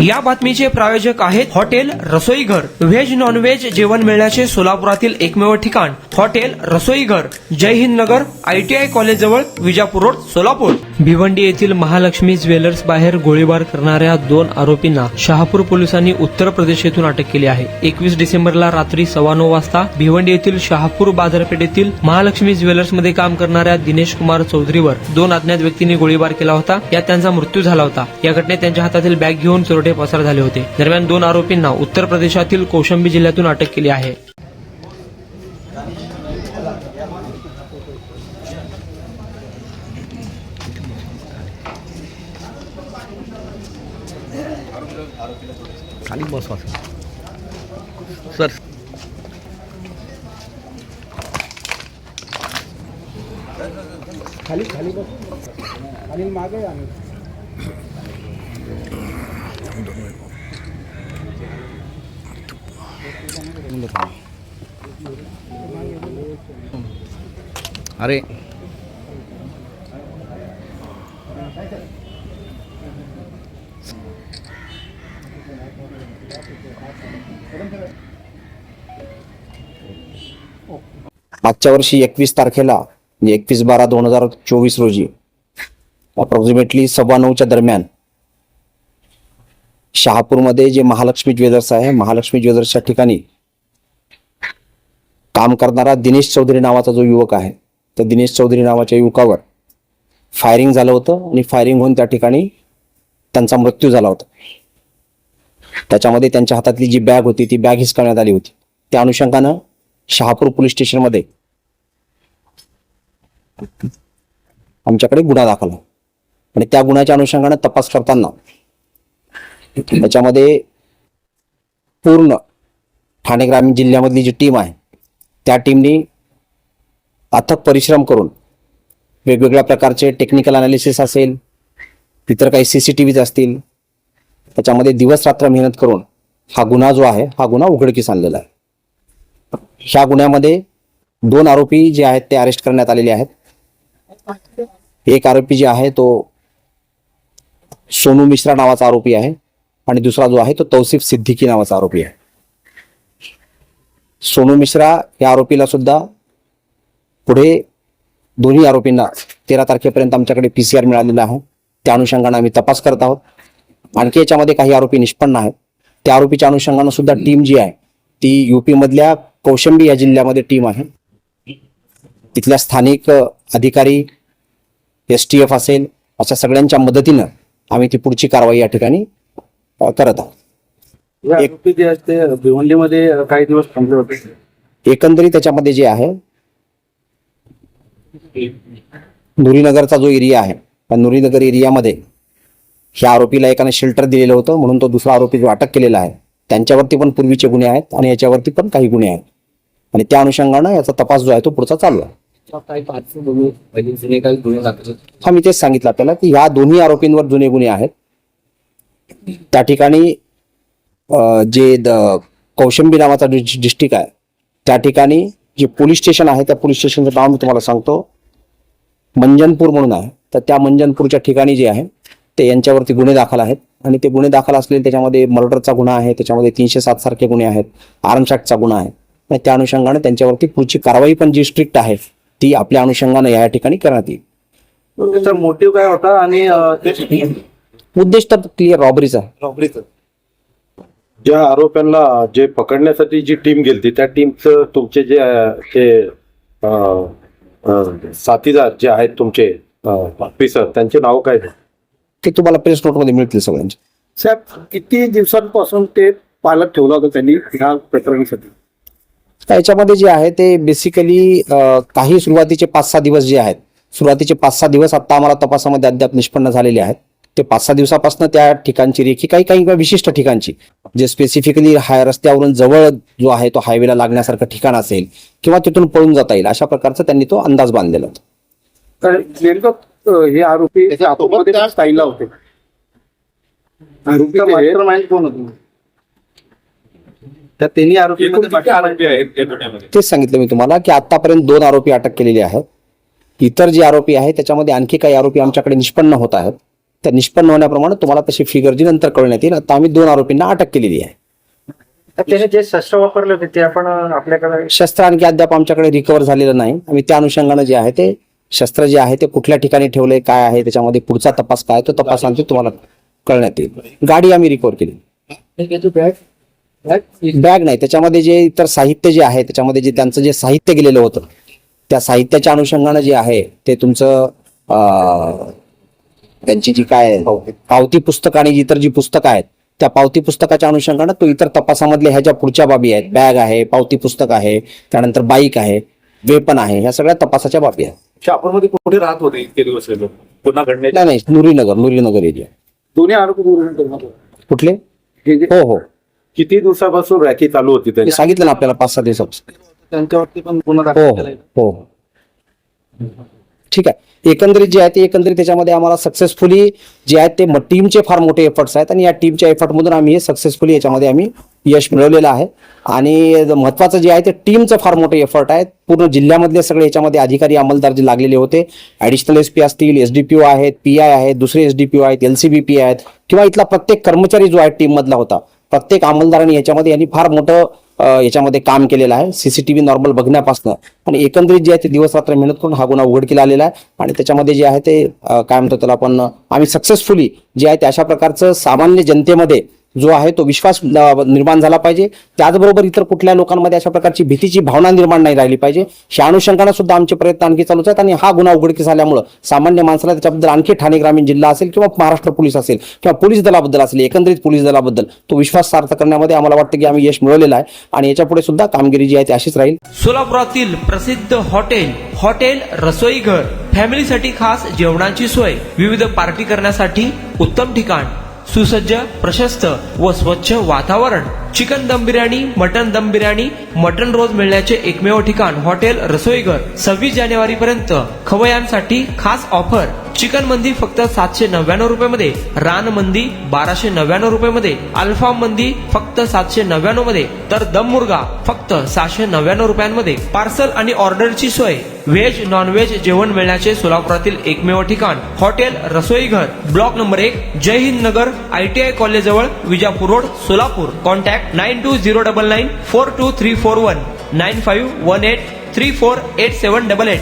या बातमीचे प्रायोजक आहेत हॉटेल रसोईघर. व्हेज नॉन व्हेज जेवण मिळण्याचे सोलापुरातील एकमेव ठिकाण हॉटेल रसोईघर. जय हिंद नगर, ITI कॉलेज जवळ, विजापूर रोड, सोलापूर. भिवंडी येथील महालक्ष्मी ज्वेलर्स बाहेर गोळीबार करणाऱ्या 2 आरोपींना शहापूर पोलिसांनी उत्तर प्रदेश येथून अटक केली आहे. 21 डिसेंबरला रात्री 9:15 वाजता भिवंडी येथील शहापूर बाजारपेठेतील महालक्ष्मी ज्वेलर्स मध्ये काम करणाऱ्या दिनेश कुमार चौधरीवर 2 अज्ञात व्यक्तींनी गोळीबार केला होता. यात त्यांचा मृत्यू झाला होता. या घटनेत त्यांच्या हातातील बॅग घेऊन चोरटे पसार झाले होते. दरम्यान 2 आरोपींना उत्तर प्रदेशातील कौशंबी जिल्ह्यातून अटक केली आहे. खाली बसवा सर. खाली खाली बस आणि मागे आम्ही अरे मागच्या वर्षी 21 तारखेला म्हणजे 21/12/2024 रोजी अप्रॉक्सिमेटली 9:15च्या दरम्यान शहापूरमध्ये जे महालक्ष्मी ज्वेलर्स आहे, महालक्ष्मी ज्वेलर्सच्या ठिकाणी काम करणारा दिनेश चौधरी नावाचा जो युवक आहे, त्या दिनेश चौधरी नावाच्या युवकावर फायरिंग झालं होतं आणि फायरिंग होऊन त्या ठिकाणी त्यांचा मृत्यू झाला होता. त्याच्यामध्ये त्यांच्या हातातली जी बॅग होती ती बॅग हिसकावण्यात आली होती. त्या अनुषंगानं शहापूर पोलीस स्टेशनमध्ये आमच्याकडे गुन्हा दाखल आहे आणि त्या गुन्ह्याच्या अनुषंगानं तपास करताना त्याच्यामध्ये पूर्ण ठाणे ग्रामीण जिल्ह्यामधली जी टीम आहे त्या टीमनी अथक परिश्रम करून वेगवेगळ्या प्रकारचे टेक्निकल अनालिसिस असेल, इतर काही CCTVs असतील, त्याच्यामध्ये दिवस रात्र मेहनत करून हा गुन्हा जो आहे हा गुन्हा उघडकीस आणलेला आहे. ह्या गुन्ह्यामध्ये 2 आरोपी जे आहेत ते अरेस्ट करण्यात आलेले आहेत. एक आरोपी जे आहे तो सोनू मिश्रा नावाचा आरोपी आहे आणि दुसरा जो आहे तो तौसिफ सिद्दीकी नावाचा आरोपी आहे. सोनू मिश्रा या आरोपीला सुद्धा पुढे दोन्ही आरोपींना 13 तारखेपर्यंत आमच्याकडे PCR मिळालेला आहे. त्या अनुषंगाने आम्ही तपास करत आहोत. आणखी याच्यामध्ये काही आरोपी निष्पन्न आहेत. त्या आरोपीच्या अनुषंगाने सुद्धा टीम जी आहे ती UP मधल्या कौशंबी या जिल्ह्यामध्ये टीम आहे. तिथल्या स्थानिक अधिकारी, STF असेल, अशा सगळ्यांच्या मदतीनं आम्ही ती पुढची कारवाई या ठिकाणी करत आहोत. भिवंडीमध्ये काही दिवस थांबले होते. एकंदरीत त्याच्यामध्ये जे आहे नुरीनगरचा जो एरिया आहे त्या नुरीनगर एरियामध्ये ह्या आरोपीला एकाने शेल्टर दिलेलं होतं, म्हणून तो दुसरा आरोपी जो अटक केलेला आहे त्यांच्यावरती पण पूर्वीचे गुन्हे आहेत आणि याच्यावरती पण काही गुन्हे आहेत आणि त्या अनुषंगानं याचा तपास जो आहे तो पुढचा चालू आहे. हा, मी तेच सांगितलं आपल्याला की ह्या दोन्ही आरोपींवर जुने गुन्हे आहेत. त्या ठिकाणी जे कौशंबी नावाचा डिस्ट्रिक्ट आहे त्या ठिकाणी जे पोलीस स्टेशन आहे त्या पोलीस स्टेशनचं नाव मी तुम्हाला सांगतो, मंजनपूर म्हणून आहे. तर त्या मंजनपूरच्या ठिकाणी जे आहे ते यांच्यावरती गुन्हे दाखल आहेत आणि ते गुन्हे दाखल असलेले त्याच्यामध्ये मर्डरचा गुन्हा आहे, त्याच्यामध्ये 307 सारखे गुन्हे आहेत, आर्मशॅक्टचा गुन्हा आहे. आणि त्या अनुषंगाने त्यांच्यावरती पुढची कारवाई पण जी स्ट्रिक्ट आहे ती आपल्या अनुषंगाने या ठिकाणी करण्यात येईल. त्याचा मोटिव्ह काय होता आणि उद्देश तर क्लिअर रॉबरीचा. ज्या आरोप्यांना जे पकडण्यासाठी जी टीम गेली त्या टीमचं तुमचे जे साथीदार जे आहेत तुमचे ऑफिसर त्यांचे नाव काय ते तुम्हाला प्रेस नोटमध्ये मिळतील सगळ्यांचे. साहेब किती दिवसांपासून ते पालक ठेवला होता त्यांनी ह्या प्रकरणासाठी? याच्यामध्ये जे आहे ते बेसिकली काही सुरुवातीचे 5-6 दिवस जे आहेत, सुरुवातीचे 5-6 दिवस आता आम्हाला तपासामध्ये अद्याप निष्पन्न झालेले आहेत. ते 5-6 दिवसापासून त्या ठिकाणची रेखी काही विशिष्ट ठिकाणची जे स्पेसिफिकली रस्त्यावरून जवळ जो आहे तो हायवेला लागण्यासारखं ठिकाण असेल किंवा तिथून पळून जाता येईल अशा प्रकारचा त्यांनी तो अंदाज बांधलेला होता. तर नेमकं हे आरोपी स्थायीला होते. आरोपी माइंड कोण होते? त्या तिन्ही आरोपी तेच सांगितलं मी तुम्हाला की आतापर्यंत 2 आरोपी अटक केलेले आहेत. इतर जे आरोपी आहेत त्याच्यामध्ये आणखी काही आरोपी आमच्याकडे निष्पन्न होत आहेत त्या निष्पन्न होण्याप्रमाणे तुम्हाला तशी फिगर जी नंतर कळण्यात येईल. आता आम्ही 2 आरोपींना अटक केलेली आहे. त्याने जे शस्त्र वापरले होते ते आपण आपल्याकडे शस्त्र आणखी अद्याप आमच्याकडे रिकवर झालेलं नाही. आम्ही त्या अनुषंगानं जे आहे ते शस्त्र जे आहे ते कुठल्या ठिकाणी ठेवलंय, काय आहे, त्याच्यामध्ये पुढचा तपास काय तो तपास आणखी तुम्हाला कळण्यात येईल. गाडी आम्ही रिकवर केली. बॅग नाही, त्याच्यामध्ये जे इतर साहित्य जे आहे त्याच्यामध्ये जे त्यांचं जे साहित्य गेलेलं होतं त्या साहित्याच्या अनुषंगानं जे आहे ते तुमचं त्यांची जी काय पावती पुस्तक आणि इतर जी पुस्तकं आहेत त्या पावती पुस्तकाच्या अनुषंगानं तो इतर तपासामधले ह्या ज्या पुढच्या बाबी आहेत, बॅग आहे, पावती पुस्तक आहे, त्यानंतर बाईक आहे, वेपन आहे, ह्या सगळ्या तपासाच्या बाबी आहेत. शहापूरमध्ये कुठे राहत होते इतके दिवस पुन्हा घडण्याच्या नाही नुरीनगर एरिया. दोन्ही आरोपी कुठले? हे हो हो, किती दिवसापासून रॅकी चालू होती ते त्यांची? सांगितलं ना आपल्याला 5-6 दिवसापासून. त्यांच्यावरती पण गुन्हा हो दाखल हो केलाय. हो, ठीक आहे. एकंदरीत जे आहे ते एकंदरीत त्याच्यामध्ये आम्हाला सक्सेसफुली जे आहेत ते टीमचे फार मोठे एफर्ट्स आहेत आणि या टीमच्या एफर्टमधून आम्ही हे सक्सेसफुली याच्यामध्ये आम्ही यश मिळवलेलं आहे. आणि महत्वाचं जे आहे ते टीमचं फार मोठे एफर्ट आहेत. पूर्ण जिल्ह्यामधले सगळे याच्यामध्ये अधिकारी अंमलदार जे लागलेले होते, ऍडिशनल SP असतील, SDPO आहेत, PI आहेत, दुसरे SDPO आहेत, LCBP आहेत, किंवा इथला प्रत्येक कर्मचारी जो आहे टीम मधला होता, प्रत्येक अंमलदारांनी याच्यामध्ये यांनी फार मोठं याच्यामध्ये काम केलेलं आहे. CCTV नॉर्मल बघण्यापासून आणि एकंदरीत जे आहे ते दिवस रात्र मेहनत करून हा गुन्हा उघडकीला आलेला आहे. आणि त्याच्यामध्ये जे आहे ते काय म्हणतो त्याला आपण आम्ही सक्सेसफुली जे आहे ते अशा प्रकारचं सामान्य जनतेमध्ये जो आहे तो विश्वास निर्माण झाला पाहिजे. त्याचबरोबर इतर कुठल्या लोकांमध्ये अशा प्रकारची भीतीची भावना निर्माण नाही राहिली पाहिजे. ह्या अनुषंगाने सुद्धा आमचे प्रयत्न आणखी चालूच आहेत. आणि हा गुन्हा उघडकीस आल्यामुळे सामान्य माणसाला त्याच्याबद्दल आणखी ठाणे ग्रामीण जिल्हा असेल किंवा महाराष्ट्र पोलीस असेल किंवा पोलीस दलाबद्दल असेल, एकंदरीत पोलीस दलाबद्दल तो विश्वास सार्थ करण्यामध्ये आम्हाला वाटतं की आम्ही यश मिळवलेलं आहे. आणि याच्यापुढे सुद्धा कामगिरी जी आहे ती अशीच राहील. सोलापुरातील प्रसिद्ध हॉटेल रसोई घर, फॅमिलीसाठी खास जेवणाची सोय, विविध पार्टी करण्यासाठी उत्तम ठिकाण, सुसज्ज, प्रशस्त व स्वच्छ वातावरण, चिकन दम बिर्याणी, मटन दम बिर्याणी, मटन रोज मिळण्याचे एकमेव ठिकाण हॉटेल रसोई घर. 26 जानेवारी पर्यंत खवयांसाठी खास ऑफर. चिकन मंदी फक्त 799 रुपये, रान मंदी 1299 रुपये, अल्फा मंदी फक्त 799 मध्ये, तर दम मुर्गा फक्त 699 रुपयांमध्ये. पार्सल आणि ऑर्डरची सोय, व्हेज नॉन व्हेज जेवण मिळण्याचे सोलापुरातील एकमेव ठिकाण हॉटेल रसोई घर, ब्लॉक नंबर 1, जय हिंद नगर, ITI कॉलेज जवळ, विजापूर रोड, सोलापूर. कॉन्टॅक्ट 9209942341, 9518348788.